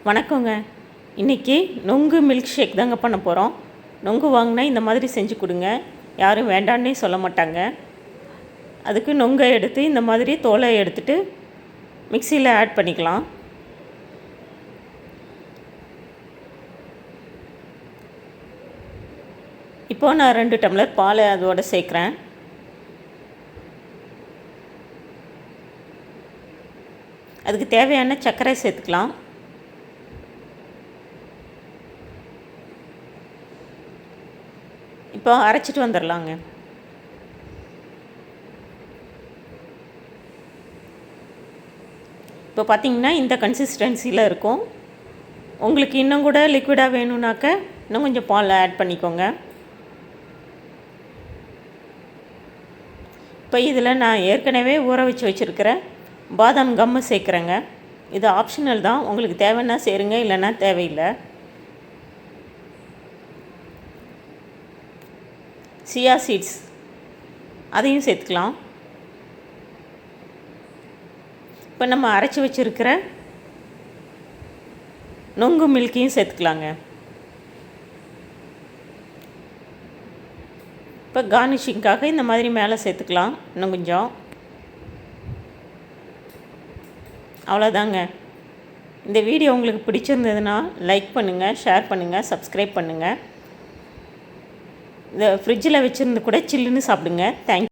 வணக்கங்க. இன்றைக்கி நொங்கு மில்க் ஷேக் தாங்க பண்ண போகிறோம். நொங்கு வாங்கினா இந்த மாதிரி செஞ்சு கொடுங்க, யாரும் வேண்டான்னே சொல்ல மாட்டாங்க. அதுக்கு நொங்கை எடுத்து இந்த மாதிரி தோலை எடுத்துகிட்டு மிக்சியில் ஆட் பண்ணிக்கலாம். இப்போது நான் 2 டம்ளர் பால் அதோடு சேர்க்குறேன். அதுக்கு தேவையான சர்க்கரை சேர்த்துக்கலாம். இப்போ அரைச்சிட்டு வந்துடலாங்க. இப்போ பார்த்திங்கன்னா இந்த கன்சிஸ்டன்சியில் இருக்கும். உங்களுக்கு இன்னும் கூட லிக்விடாக வேணும்னாக்க இன்னும் கொஞ்சம் பால் ஆட் பண்ணிக்கோங்க. இப்போ இதில் நான் ஏற்கனவே ஊற வச்சுருக்கிற பாதாம் கம்மு சேர்க்குறேங்க. இது ஆப்ஷனல் தான், உங்களுக்கு தேவைன்னா சேருங்க, இல்லைன்னா தேவையில்லை. சியா சீட்ஸ் அதையும் சேர்த்துக்கலாம். இப்போ நம்ம அரைச்சி வச்சுருக்கிற நொங்கு மில்கையும் சேர்த்துக்கலாங்க. இப்போ கார்னிஷிங்காக இந்த மாதிரி மேலே சேர்த்துக்கலாம் இன்னும் கொஞ்சம். அவ்வளோதாங்க. இந்த வீடியோ உங்களுக்கு பிடிச்சிருந்ததுன்னா லைக் பண்ணுங்கள், ஷேர் பண்ணுங்கள், சப்ஸ்கிரைப் பண்ணுங்கள். இதை ஃப்ரிட்ஜில் வச்சுருந்து கூட சில்லுன்னு சாப்பிடுங்க. தேங்க்யூ.